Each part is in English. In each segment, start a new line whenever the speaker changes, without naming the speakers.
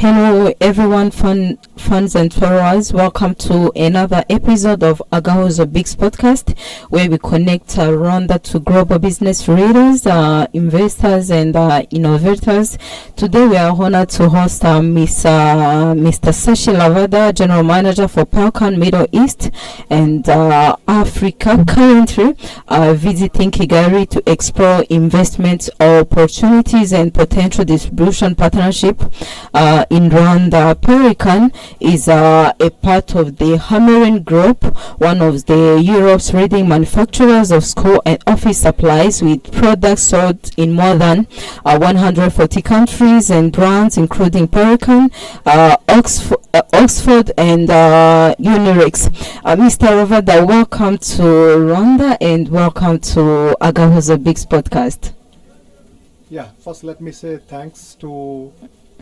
Hello everyone, fans and followers. Welcome to another episode of Agahozo BIX Podcast, where we connect Rwanda to global business leaders, investors and innovators. Today we are honored to host Mr. Sashi Ravada, General Manager for Pelikan Middle East and Africa, currently visiting Kigali to explore investment opportunities and potential distribution partnership in Rwanda. Pelikan is a part of the Hamelin Group, one of Europe's leading manufacturers of school and office supplies, with products sold in more than 140 countries and brands, including Pelikan, Oxford and Unirix. Mr. Ravada, welcome to Rwanda and welcome to Agahozo BIX Podcast.
Yeah, first let me say thanks to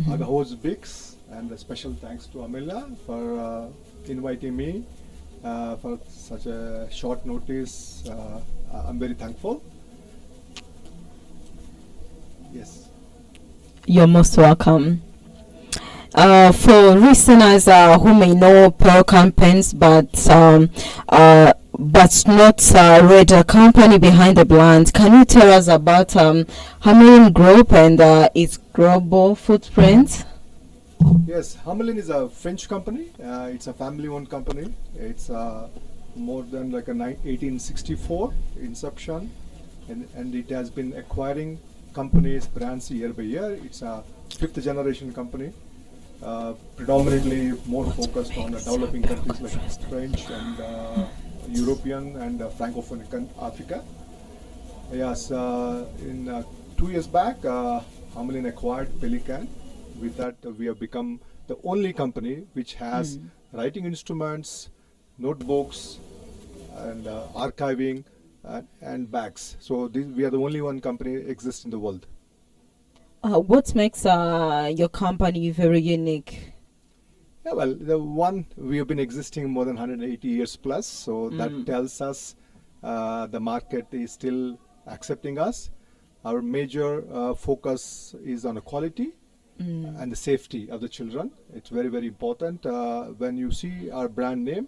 Agahozo BIX and a special thanks to Amila for inviting me for such a short notice. I'm very thankful. Yes. You're
most welcome. For listeners who may know Pelikan pens but not read the company behind the brand, can you tell us about Hamelin Group and its global footprint?
Yes, Hamelin is a French company. It's a family-owned company. It's more than like a 1864 inception, and it has been acquiring companies, brands year by year. It's a fifth generation company, predominantly more focused on developing countries like French and European and Francophone Africa. Yes, in 2 years back, Hamelin acquired Pelikan. With that, we have become the only company which has writing instruments, notebooks, and archiving and bags. So we are the only one company exists in the world.
What makes your company very unique?
Yeah, well, the one, we have been existing more than 180 years plus, so that tells us the market is still accepting us. Our major focus is on the quality and the safety of the children. It's very, very important. When you see our brand name,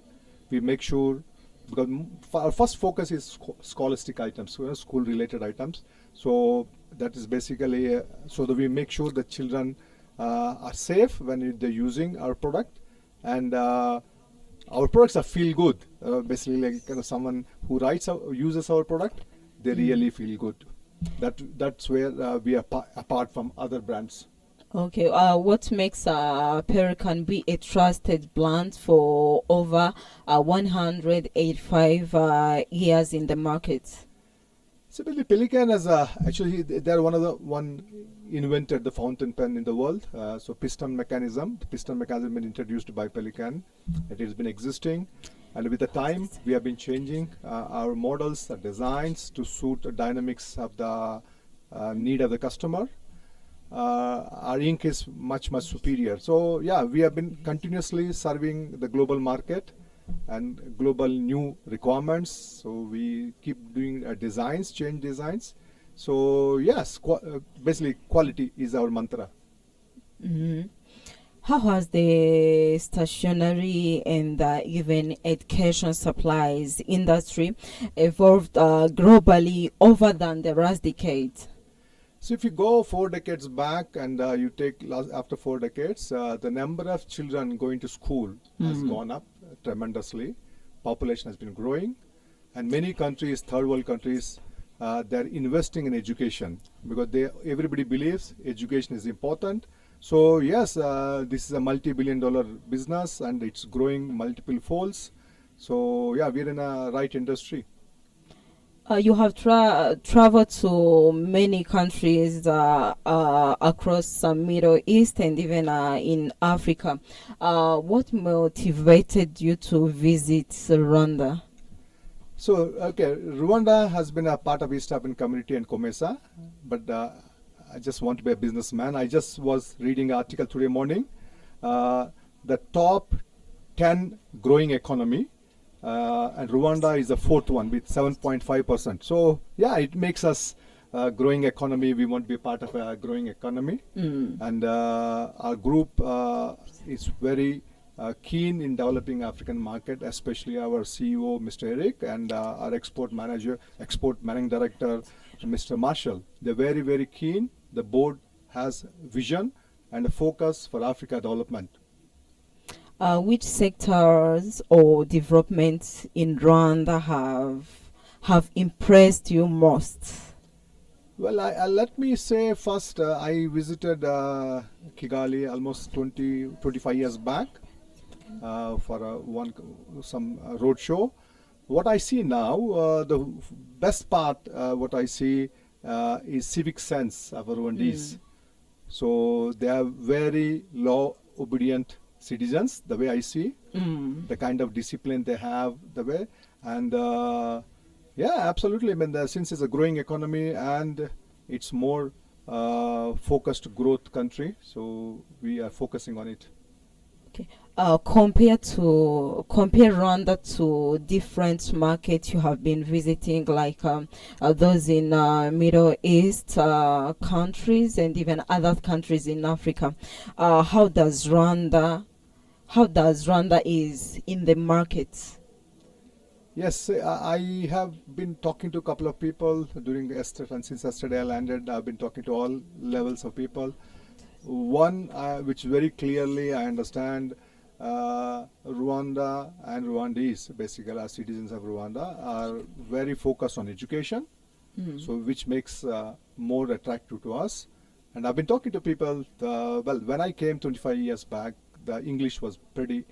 we make sure, because our first focus is scholastic items, school-related items. So that is basically so that we make sure that children are safe when they're using our product, and our products are feel good. Basically, like someone who uses our product, they really feel good. That's where we are apart from other brands.
Okay, what makes Pelikan be a trusted brand for over 185 years in the market?
So Pelikan has actually they're one invented the fountain pen in the world. So piston mechanism. The piston mechanism been introduced by Pelikan. It has been existing, and with the time we have been changing our models, the designs to suit the dynamics of the need of the customer. Our ink is much superior. So yeah, we have been continuously serving the global market and global new requirements. So we keep doing change designs. So yes, basically quality is our mantra.
How has the stationery and even education supplies industry evolved globally over than the last decade?
So if you go 4 decades back and you take after 4 decades, the number of children going to school has gone up tremendously. Population has been growing, and many countries, third world countries, they're investing in education because everybody believes education is important. So yes, this is a multi-billion-dollar business and it's growing multiple folds. So yeah, we're in a right industry.
You have traveled to many countries across Middle East and even in Africa. What motivated you to visit Rwanda?
So, okay, Rwanda has been a part of East African Community and COMESA, but I just want to be a businessman. I just was reading an article today morning, the top 10 growing economy, and Rwanda is the fourth one with 7.5%. So yeah, it makes us growing economy. We want to be part of a growing economy. And our group is very keen in developing African market, especially our CEO, Mr. Eric, and our export managing director, Mr. Marshall. They're very, very keen. The board has vision and a focus for Africa development.
Which sectors or developments in Rwanda have impressed you most?
Well, let me say first, I visited Kigali almost 25 years back for some road show. What I see now, the best part, what I see is civic sense of Rwandese. So they are very law obedient citizens, the way I see, the kind of discipline they have, the way, and yeah, absolutely. I mean, since it's a growing economy and it's more focused growth country, so we are focusing on it.
Okay. Compare Rwanda to different markets you have been visiting, like those in Middle East countries and even other countries in Africa. How does Rwanda is in the markets?
Yes, I have been talking to a couple of people during yesterday, and since yesterday I landed, I've been talking to all levels of people. One, which very clearly I understand, Rwanda and Rwandese, basically as citizens of Rwanda, are very focused on education, so which makes more attractive to us. And I've been talking to people, well, when I came 25 years back, the English was pretty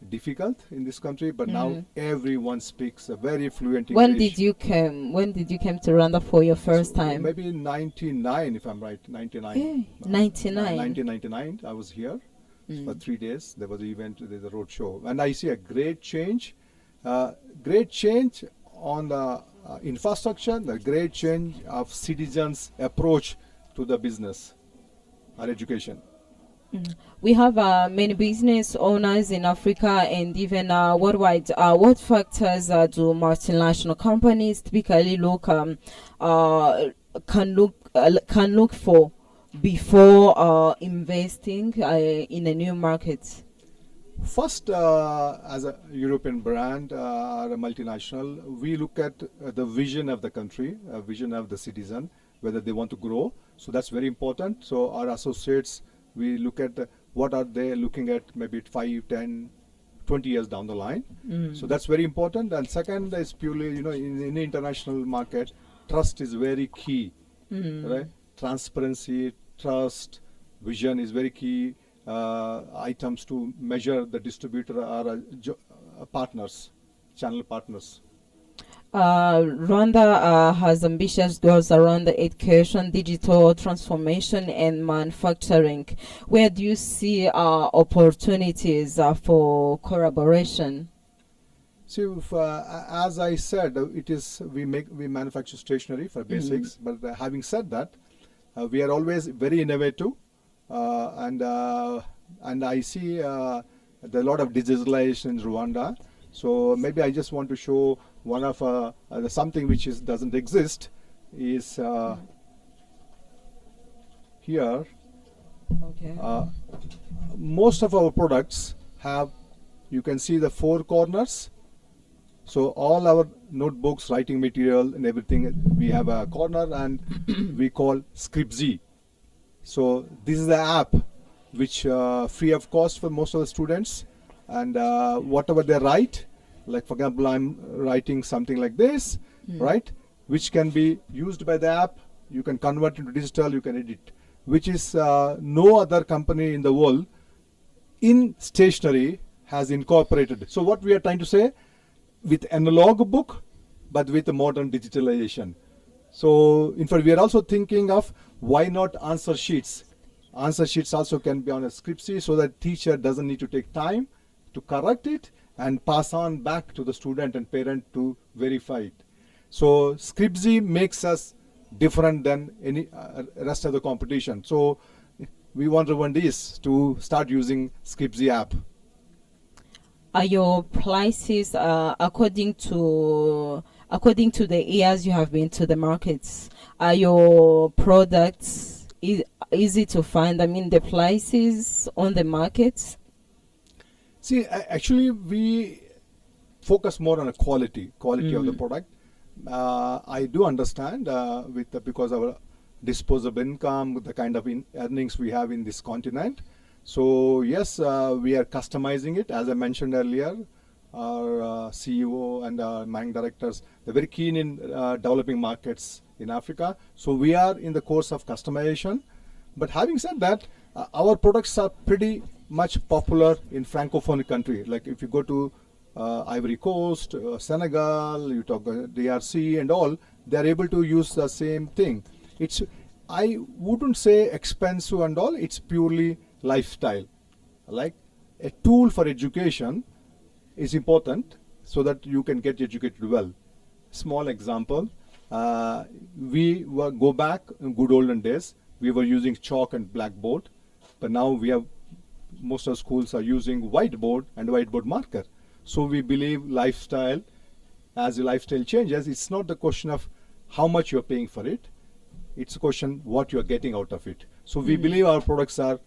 difficult in this country, but now everyone speaks a very fluent English.
When did you come to Rwanda for your first time?
Maybe in 99, if I'm right, 99.
99.
1999, I was here for 3 days. There was an event, there's a road show, and I see a great change on the infrastructure, the great change of citizens' approach to the business or education.
We have many business owners in Africa and even worldwide. What factors do multinational companies typically can look for before investing in a new market?
First, as a European brand or a multinational, we look at the vision of the country, vision of the citizen, whether they want to grow. So that's very important. So our associates, we look at what are they looking at maybe 5, 10, 20 years down the line. So that's very important. And second is purely, in the international market, trust is very key, right? Transparency, trust, vision is very key items to measure the distributor or partners, channel partners.
Rwanda has ambitious goals around the education, digital transformation, and manufacturing. Where do you see opportunities for collaboration?
So, as I said, we manufacture stationery for basics. But having said that, we are always very innovative, and I see there are a lot of digitalization in Rwanda. So maybe I just want to show one of something which doesn't exist is here.
Okay.
Most of our products have, you can see the 4 corners. So all our notebooks, writing material and everything, we have a corner and we call Scripzy. So this is the app which free of cost for most of the students. And whatever they write, like for example, I'm writing something like this, right? Which can be used by the app. You can convert into digital, you can edit, which is no other company in the world in stationery has incorporated. So what we are trying to say, with analog book, but with a modern digitalization. So in fact, we are also thinking of why not answer sheets. Answer sheets also can be on a Scripzy so that teacher doesn't need to take time to correct it and pass on back to the student and parent to verify it. So Scripzy makes us different than any rest of the competition. So we want Rwandese to start using Scripzy app.
Are your prices according to According to the years you have been to the markets, are your products easy to find? I mean, the prices on the markets?
See, actually, we focus more on a quality of the product. I do understand because our disposable income, the kind of earnings we have in this continent. So yes, we are customizing it. As I mentioned earlier, our CEO and our managing directors, they're very keen in developing markets in Africa. So we are in the course of customization. But having said that, our products are pretty much popular in Francophone country. Like if you go to Ivory Coast, Senegal, you talk DRC and all, they are able to use the same thing. I wouldn't say expensive and all, it's purely lifestyle. Like a tool for education is important so that you can get educated well. Small example, go back in good olden days, we were using chalk and blackboard, but now most of schools are using whiteboard and whiteboard marker. So we believe lifestyle, as the lifestyle changes, it's not the question of how much you're paying for it. It's a question what you're getting out of it. So we believe our products are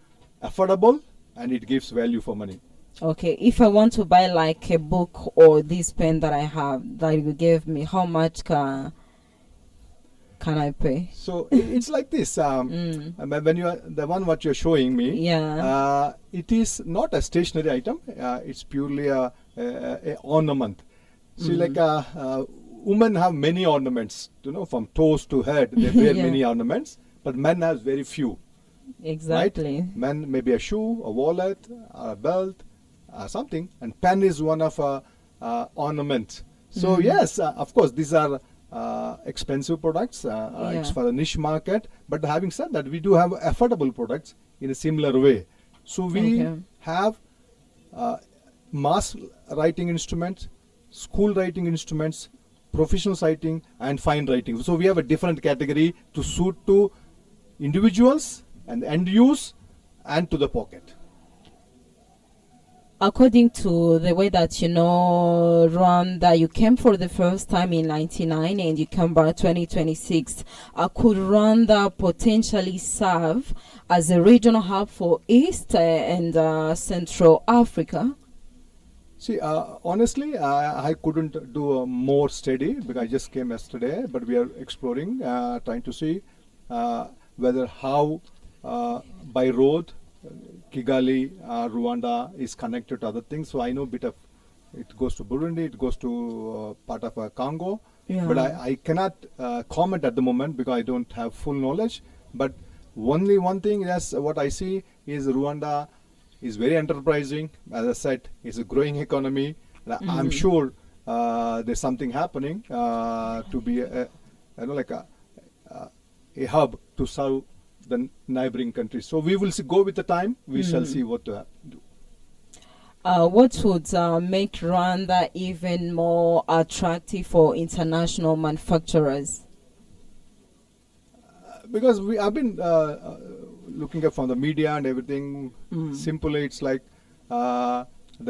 affordable and it gives value for money.
Okay, if I want to buy like a book or this pen that I have that you gave me, how much can I pay?
So it's like this. When you are the one what you're showing me, it is not a stationary item. It's purely a ornament. See, like women have many ornaments. From toes to head, they wear many ornaments, but men have very few.
Exactly.
Right? Men maybe a shoe, a wallet, a belt, something, and pen is one of ornament. So yes, of course, these are expensive products. It's for a niche market. But having said that, we do have affordable products in a similar way. So we have mass writing instruments, school writing instruments, professional writing, and fine writing. So we have a different category to suit to individuals and end use and to the pocket.
According to the way that Rwanda, you came for the first time in 1999 and you come back 2026, could Rwanda potentially serve as a regional hub for East and Central Africa?
See, honestly, I couldn't do a more study because I just came yesterday, but we are exploring, trying to see whether how by road Kigali, Rwanda is connected to other things. So I know a bit of it goes to Burundi, it goes to part of Congo, but I cannot comment at the moment because I don't have full knowledge. But only one thing, yes, what I see is Rwanda is very enterprising. As I said, it's a growing economy. I'm sure there's something happening to be like a hub to serve the neighboring countries. So we will go with the time. We shall see what to do.
What would make Rwanda even more attractive for international manufacturers?
Because I've been looking at from the media and everything. Simply, it's like the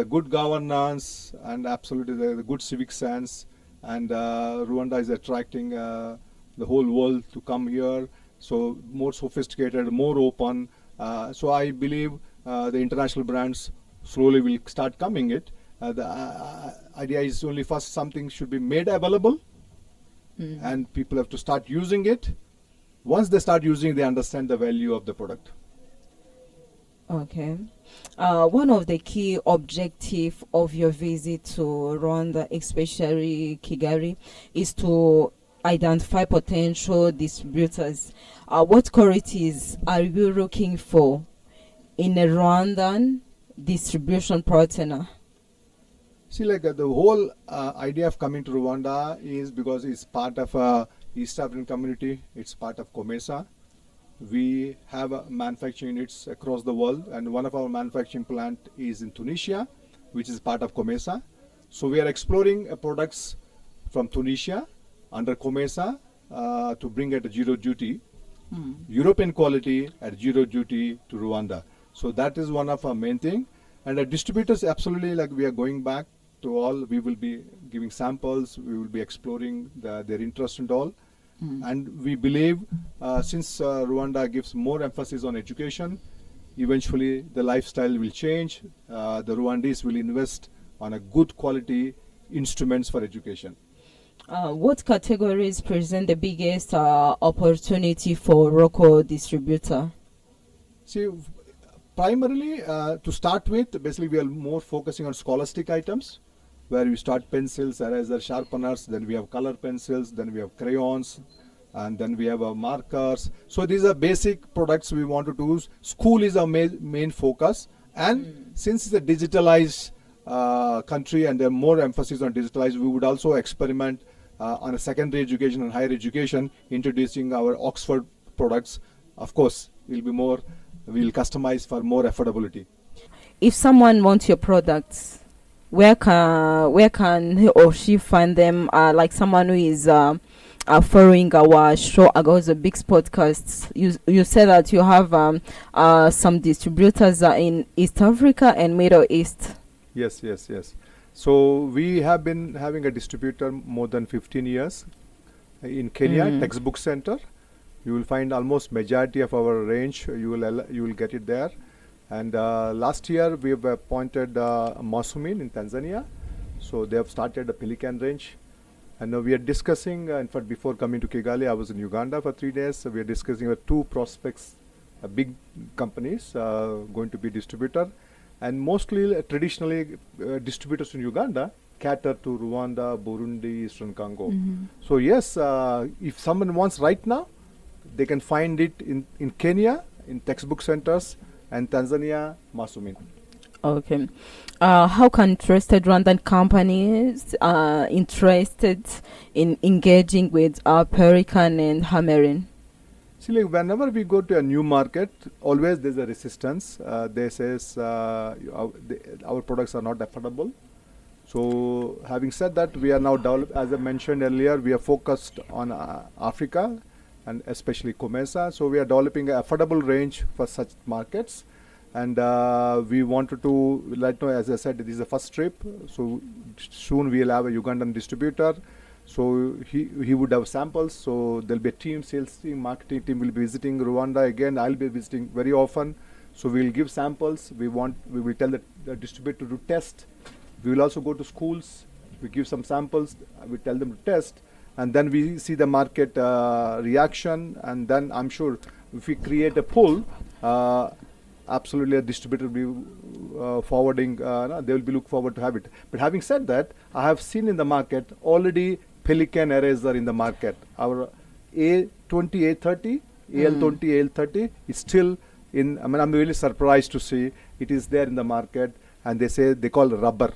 good governance and absolutely the good civic sense. And Rwanda is attracting the whole world to come here. So more sophisticated, more open. So I believe the international brands slowly will start coming it. The idea is only first something should be made available and people have to start using it. Once they start using, they understand the value of the product.
Okay. One of the key objectives of your visit to Rwanda, especially Kigali, is to identify potential distributors. What qualities are you looking for in a Rwandan distribution partner?
See, like the whole idea of coming to Rwanda is because it's part of East African community. It's part of COMESA. We have manufacturing units across the world, and one of our manufacturing plant is in Tunisia, which is part of COMESA. So we are exploring products from Tunisia under COMESA to bring at a zero duty, European quality at zero duty to Rwanda. So that is one of our main thing. And the distributors, absolutely, like we are going back to all. We will be giving samples. We will be exploring their interest and all. And we believe since Rwanda gives more emphasis on education, eventually the lifestyle will change. The Rwandese will invest on a good quality instruments for education.
What categories present the biggest opportunity for Rocco distributor?
See, primarily to start with, basically we are more focusing on scholastic items, where we start pencils, erasers, sharpeners, then we have color pencils, then we have crayons, and then we have markers. So these are basic products we want to do. School is our main focus, and since it's a digitalized country and there more emphasis on digitalized, we would also experiment on a secondary education and higher education, introducing our Oxford products. Of course, we'll customize for more affordability.
If someone wants your products, where can he or she find them? Like someone who is following our show Agahozo BIX Podcasts, you said that you have some distributors in East Africa and Middle East.
Yes. So we have been having a distributor more than 15 years in Kenya, Textbook Center. You will find almost majority of our range. You will get it there. And last year we have appointed Masumin in Tanzania. So they have started a Pelikan range. And now we are discussing, in fact before coming to Kigali, I was in Uganda for 3 days. So we are discussing with 2 prospects, big companies going to be distributor. And mostly, traditionally, distributors in Uganda cater to Rwanda, Burundi, Eastern Congo. So yes, if someone wants right now, they can find it in Kenya, in textbook centers, and Tanzania, Masumin.
Okay. How can interested Rwandan companies interested in engaging with Pelikan and Hamelin?
See, like whenever we go to a new market, always there's a resistance. They says our products are not affordable. So having said that, we are now as I mentioned earlier, we are focused on Africa and especially COMESA. So we are developing an affordable range for such markets. And we wanted to, like, as I said, this is the first trip. So soon we'll have a Ugandan distributor. So he would have samples. So there'll be a team, sales team, marketing team will be visiting Rwanda again. I'll be visiting very often. So we'll give samples. We will tell the distributor to test. We will also go to schools. We give some samples. We tell them to test, and then we see the market reaction. And then I'm sure if we create a pull, absolutely a distributor will be forwarding. They will be look forward to have it. But having said that, I have seen in the market already Pelikan eraser in the market. Our A20, A30, AL20, AL30 is still in. I mean, I'm really surprised to see it is there in the market, and they call rubber.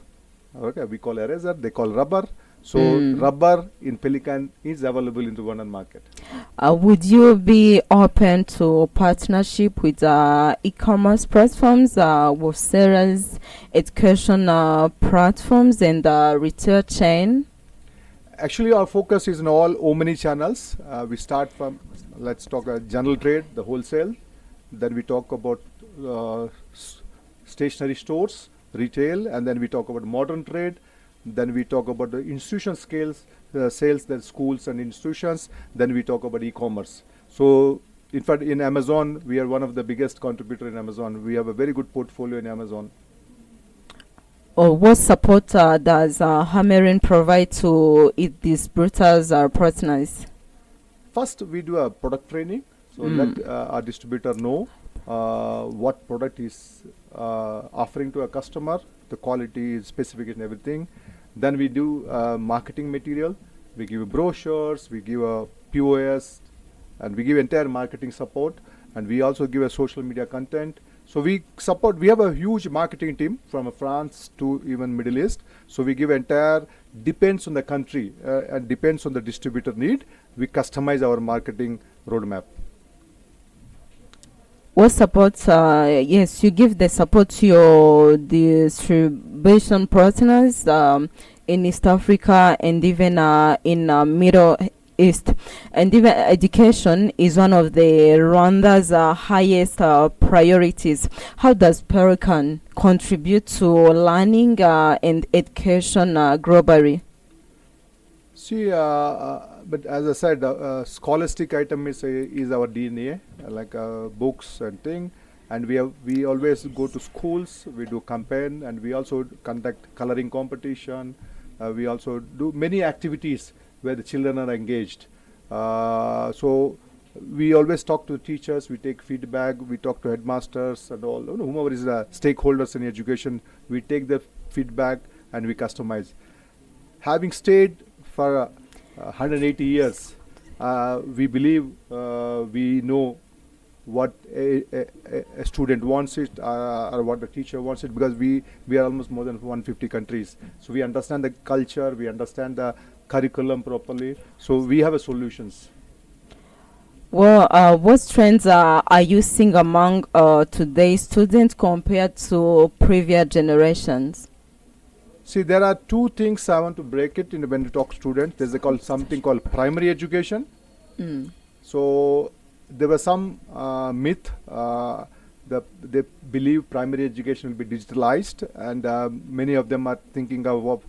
Okay, we call eraser, they call rubber. So rubber in Pelikan is available in the Rwandan market.
Would you be open to partnership with e-commerce platforms, wholesalers, education platforms, and retail chain?
Actually, our focus is in all omni channels. We start from, let's talk general trade, the wholesale. Then we talk about stationery stores, retail, and then we talk about modern trade. Then we talk about the institution sales, the schools and institutions. Then we talk about e-commerce. So, in fact, in Amazon, we are one of the biggest contributor in Amazon. We have a very good portfolio in Amazon.
What support does Hamelin provide to its distributors or partners?
First, we do a product training. So let our distributor know what product is offering to a customer, the quality, specification, everything. Then we do marketing material. We give brochures, we give a POS, and we give entire marketing support. And we also give a social media content. So we have a huge marketing team from France to even Middle East. So we give depends on the country and depends on the distributor need. We customize our marketing roadmap.
What support? Yes, you give the support to your distribution partners in East Africa and even in Middle East, and even education is one of the Rwanda's highest priorities. How does Pelikan contribute to learning and education globally?
See, but as I said, scholastic item is our DNA, like books and thing. And we always go to schools. We do campaign, and we also conduct coloring competition. We also do many activities where the children are engaged. So we always talk to teachers. We take feedback. We talk to headmasters and all, whomever is the stakeholders in education. We take the feedback and we customize. Having stayed for 180 years, we believe we know what a student wants it or what the teacher wants it, because we are almost more than 150 countries. So we understand the culture, we understand the curriculum properly. So we have a solutions.
Well, what trends are you seeing among today's students compared to previous generations?
See, there are two things I want to break it in when you talk students. There's something called primary education. So there was some myth that they believe primary education will be digitalized, and many of them are thinking of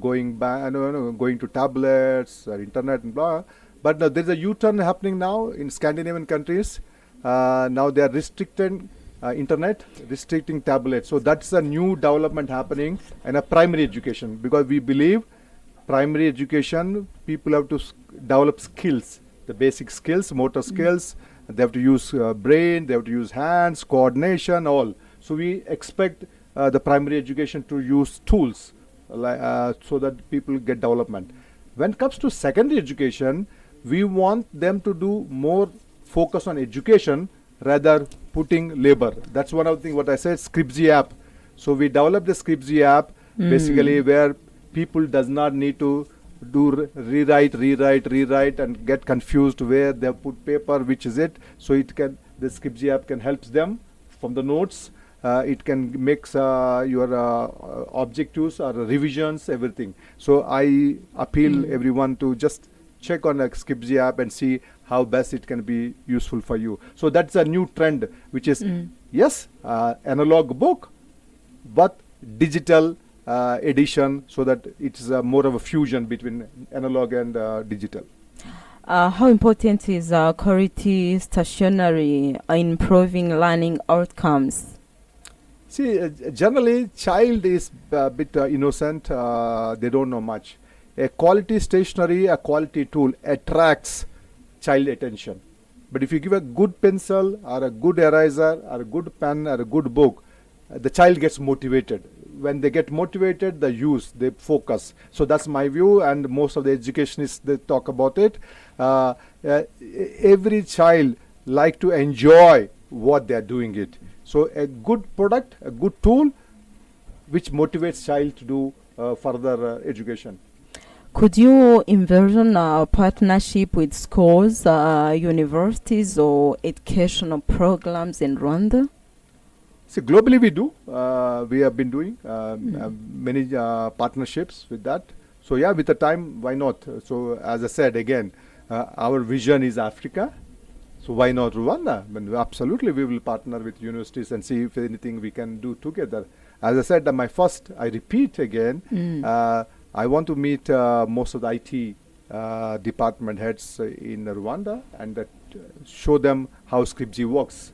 going back, going to tablets or internet and blah. But now there's a U-turn happening now in Scandinavian countries. Now they are restricting internet, restricting tablets. So that's a new development happening in a primary education, because we believe primary education, people have to develop skills, the basic skills, motor skills. They have to use brain, they have to use hands, coordination, all. So we expect the primary education to use tools so that people get development. When it comes to secondary education, we want them to do more focus on education rather putting labor. That's one of the things what I said, Scripsy app. So we developed the Scripsy app basically where people does not need to do rewrite and get confused where they have put paper, which is it. So the Scripsy app can help them from the notes. It can make your objectives or revisions, everything. So I appeal everyone to just check on a Scripsy app and see how best it can be useful for you. So that's a new trend, which is yes, analog book, but digital edition, so that it's more of a fusion between analog and digital.
How important is quality stationery in improving learning outcomes?
See, generally, child is a bit innocent. They don't know much. A quality stationery, a quality tool attracts child attention. But if you give a good pencil or a good eraser or a good pen or a good book, the child gets motivated. When they get motivated, they focus. So that's my view, and most of the educationists, they talk about it. Every child like to enjoy what they are doing it. So a good product, a good tool, which motivates child to do further education.
Could you envision a partnership with schools, universities, or educational programs in Rwanda?
See, globally we do. We have been doing many partnerships with that. So yeah, with the time, why not? So as I said again, our vision is Africa. So why not Rwanda? I mean, absolutely, we will partner with universities and see if anything we can do together. As I said, I repeat again, I want to meet most of the IT department heads in Rwanda and show them how Scripsy works.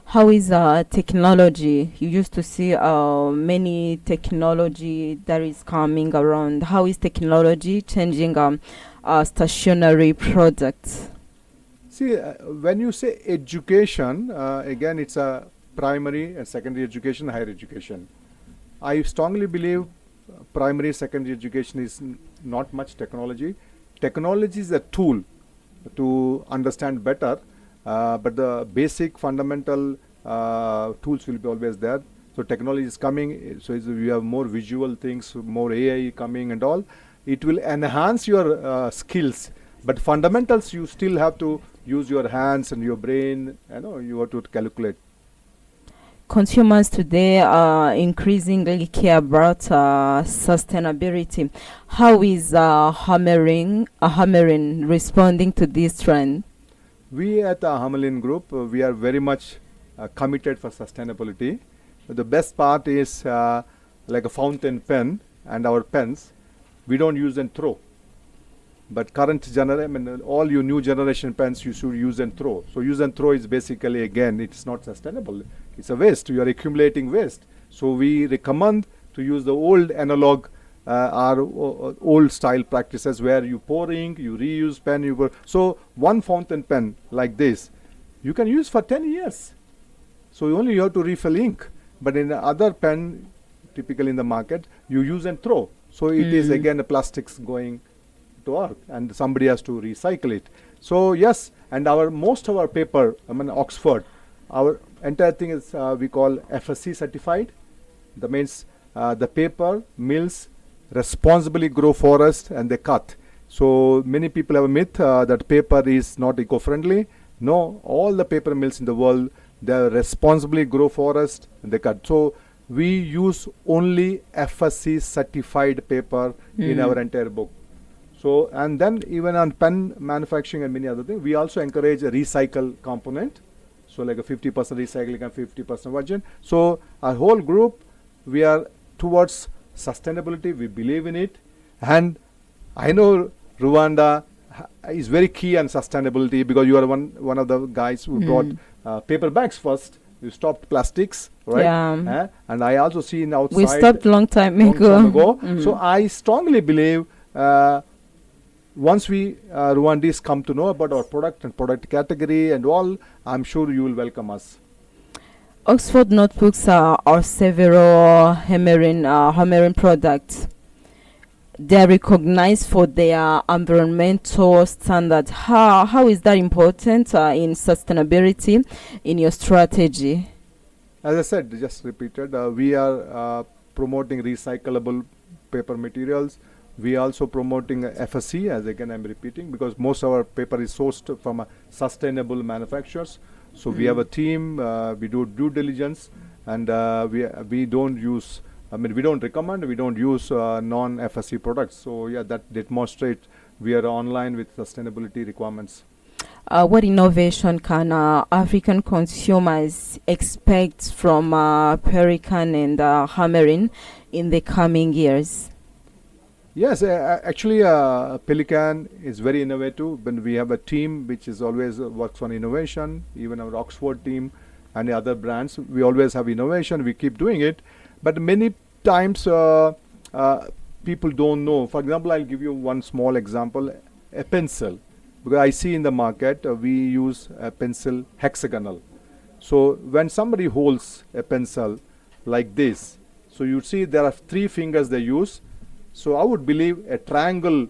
How is technology? You used to see many technology that is coming around. How is technology changing stationery products?
See, when you say education, again, it's a primary and secondary education, higher education. I strongly believe primary, secondary education is not much technology. Technology is a tool to understand better, but the basic fundamental tools will be always there. So technology is coming, so we have more visual things, more AI coming and all. It will enhance your skills, but fundamentals you still have to use your hands and your brain, you have to calculate.
consumers today increasingly care about sustainability. How is Hamelin responding to this trend?
We at the Hamelin Group, we are very much committed for sustainability. The best part is like a fountain pen and our pens, we don't use and throw. But current generation, all your new generation pens, you should use and throw. So use and throw is basically, again, it's not sustainable. It's a waste. You are accumulating waste. So we recommend to use the old analog, our old style practices where you pour ink, you reuse pen. So one fountain pen like this, you can use for 10 years. So you have to refill ink. But in the other pen, typically in the market, you use and throw. So it is again the plastics going to earth and somebody has to recycle it. So yes, and most of our paper, Oxford, our entire thing is we call FSC certified. That means the paper mills responsibly grow forest and they cut. So many people have a myth that paper is not eco-friendly. No, all the paper mills in the world, they responsibly grow forest and they cut. So we use only FSC certified paper in our entire book. So, and then even on pen manufacturing and many other things, we also encourage a recycle component. So like a 50% recycling and 50% virgin. So our whole group, we are towards sustainability. We believe in it. And I know Rwanda is very key on sustainability because you are one of the guys who brought paper bags first. You stopped plastics, right?
Yeah.
And I also see outside.
We stopped long time ago.
So I strongly believe once we Rwandese come to know about our product and product category and all, I'm sure you will welcome us.
Oxford notebooks are several Hamelin products. They are recognized for their environmental standards. How is that important in sustainability in your strategy?
As I said, just repeated, we are promoting recyclable paper materials. We are also promoting FSC, as again I'm repeating, because most of our paper is sourced from sustainable manufacturers. So we have a team, we do due diligence, and we don't use, we don't recommend, we don't use non-FSC products. So yeah, that demonstrates we are online with sustainability requirements.
What innovation can African consumers expect from Pelikan and Hamelin in the coming years?
Yes, actually Pelikan is very innovative. When we have a team which is always works on innovation, even our Oxford team and the other brands, we always have innovation, we keep doing it. But many times people don't know. For example, I'll give you one small example, a pencil. Because I see in the market, we use a pencil hexagonal. So when somebody holds a pencil like this, so you see there are 3 fingers they use. So I would believe a triangle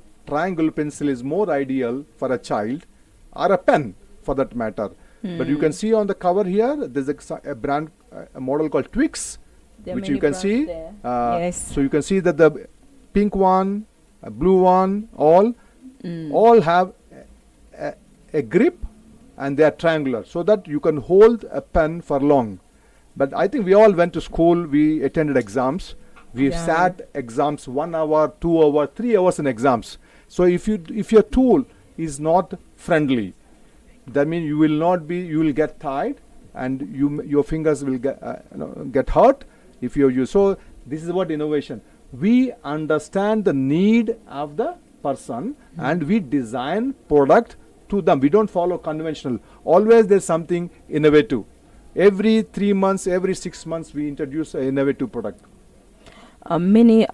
pencil is more ideal for a child or a pen for that matter. But you can see on the cover here, there's a brand, a model called Twix, which you can see.
Yes.
So you can see that the pink one, a blue one, all have a grip and they are triangular so that you can hold a pen for long. But I think we all went to school, we attended exams. We've sat exams 1 hour, 2 hours, 3 hours in exams. So if your tool is not friendly, that means you will get tired and your fingers will get hurt if you use. So this is what innovation. We understand the need of the person and we design product to them. We don't follow conventional. Always there's something innovative. Every 3 months, every 6 months we introduce an innovative product.
Many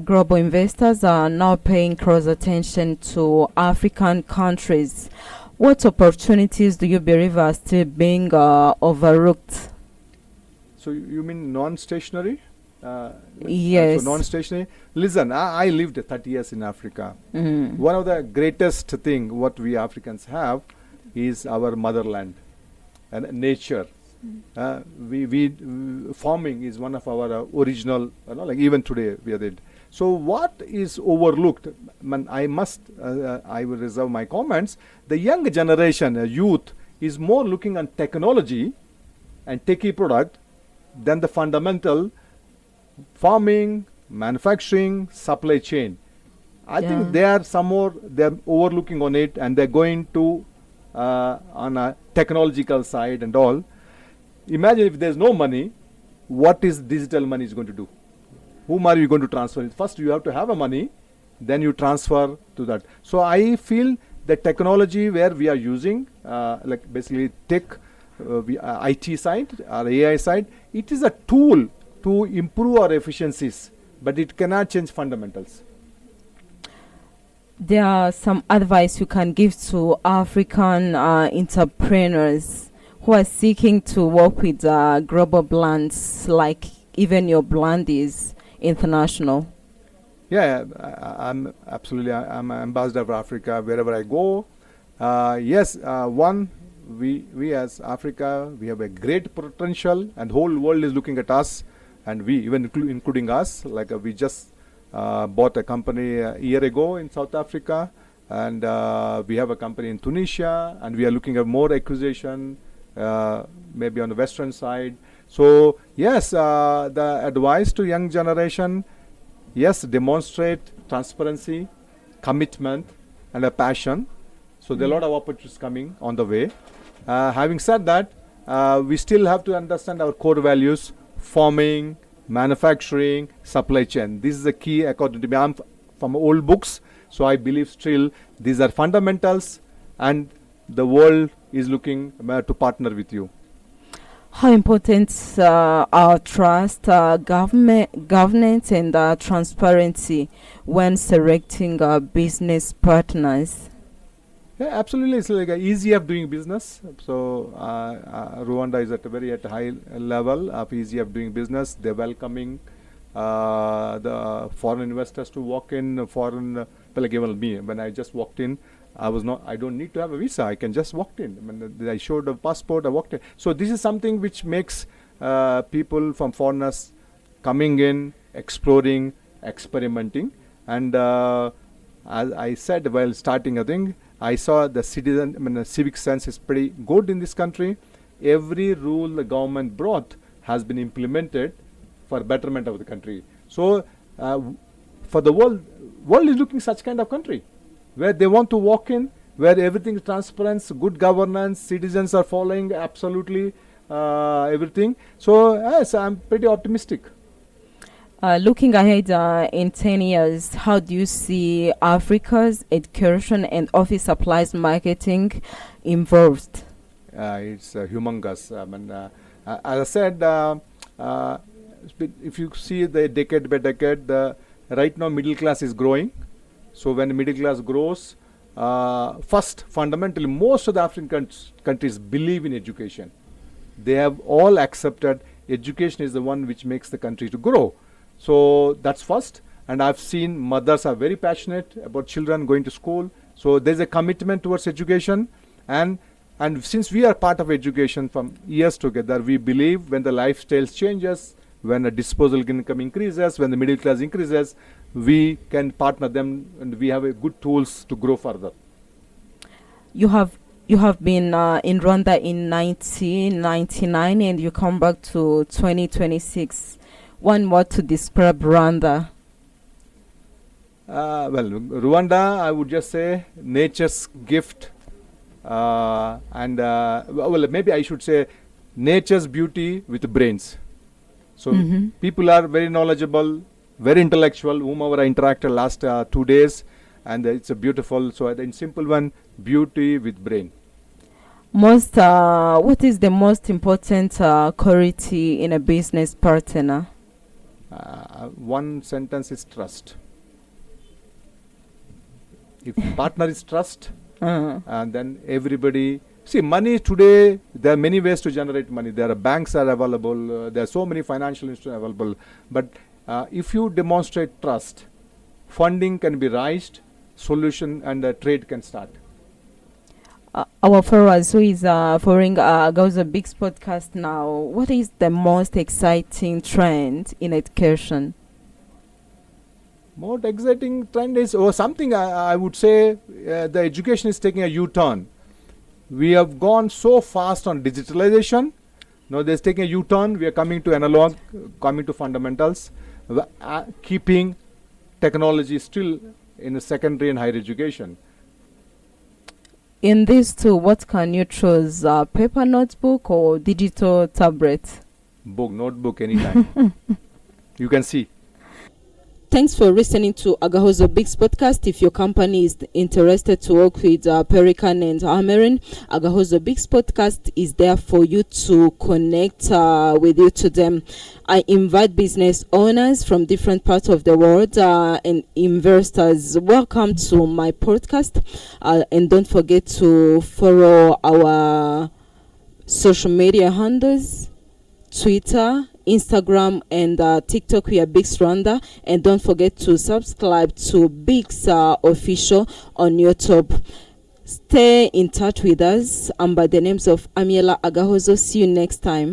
global investors are now paying close attention to African countries. What opportunities do you believe are still being overlooked?
So you mean non-stationary?
Yes.
So non-stationary. Listen, I lived 30 years in Africa. One of the greatest thing what we Africans have is our motherland and nature. Farming is one of our original, like even today we are it. So what is overlooked? I will reserve my comments. The young generation, youth, is more looking on technology and techie product then the fundamental farming, manufacturing, supply chain. I think they are they're overlooking on it, and they're going to on a technological side and all. Imagine if there's no money, what is digital money is going to do? Whom are you going to transfer it? First, you have to have a money, then you transfer to that. So I feel the technology where we are using, like basically tech, IT side or AI side, it is a tool to improve our efficiencies, but it cannot change fundamentals.
There are some advice you can give to African entrepreneurs who are seeking to work with global brands, like even your brand is international.
Yeah, I'm absolutely. I'm an ambassador for Africa wherever I go. Yes, we as Africa, we have a great potential, and whole world is looking at us, and we even including us. Like we just bought a company a year ago in South Africa, and we have a company in Tunisia, and we are looking at more acquisition, maybe on the western side. So yes, the advice to young generation, yes, demonstrate transparency, commitment, and a passion. So there are a lot of opportunities coming on the way. Having said that, we still have to understand our core values: farming, manufacturing, supply chain. This is the key according to me. I'm from old books, so I believe still these are fundamentals, and the world is looking to partner with you.
How important are trust, governance, and transparency when selecting business partners?
Yeah, absolutely. It's like easy of doing business. So Rwanda is at a very high level of easy of doing business. They're welcoming the foreign investors to walk in. Like even me, when I just walked in, I don't need to have a visa. I can just walk in. When I showed a passport, I walked in. So this is something which makes people from foreigners coming in, exploring, experimenting. And as I said while starting, I think I saw the civic sense is pretty good in this country. Every rule the government brought has been implemented for betterment of the country. So for the world is looking such kind of country, where they want to walk in, where everything is transparent, good governance, citizens are following absolutely everything. So yes, I'm pretty optimistic.
Looking ahead in 10 years, how do you see Africa's education and office supplies marketing involved?
It's humongous. As I said, if you see the decade by decade, right now middle class is growing. So when the middle class grows, first, fundamentally, most of the African countries believe in education. They have all accepted education is the one which makes the country to grow. So that's first. And I've seen mothers are very passionate about children going to school. So there's a commitment towards education. And since we are part of education from years together, we believe when the lifestyle changes, when the disposable income increases, when the middle class increases, we can partner them, and we have a good tools to grow further.
You have been in Rwanda in 1999, and you come back to 2026. One word to describe Rwanda.
Well, Rwanda, I would just say nature's gift, and well, maybe I should say nature's beauty with brains. So people are very knowledgeable, very intellectual, whomever I interacted last 2 days, and it's a beautiful, so in simple one, beauty with brain.
What is the most important quality in a business partner?
One sentence is trust. If partner is trust, and then everybody, see, money today, there are many ways to generate money. There are banks are available, there are so many financial instruments available, but if you demonstrate trust, funding can be raised, solution and trade can start.
Our followers who is following Agahozo BIX Podcast now, what is the most exciting trend in education?
More exciting trend is, or something I would say, the education is taking a U-turn. We have gone so fast on digitalization, Now there's taking a U-turn. We are coming to analog, coming to fundamentals, keeping technology still in the secondary and higher education.
In these two, what can you choose? Paper notebook or digital tablet?
Book, notebook, anytime. You can see.
Thanks for listening to Agahozo BIX Podcast. If your company is interested to work with Pelikan and Hamelin, Agahozo BIX Podcast is there for you to connect with you to them. I invite business owners from different parts of the world and investors. Welcome to my podcast. And don't forget to follow our social media handles, Twitter, Instagram, and TikTok. We are BIX Rwanda. And don't forget to subscribe to BIX Official on YouTube. Stay in touch with us. I'm by the names of Amiela Agahozo. See you next time.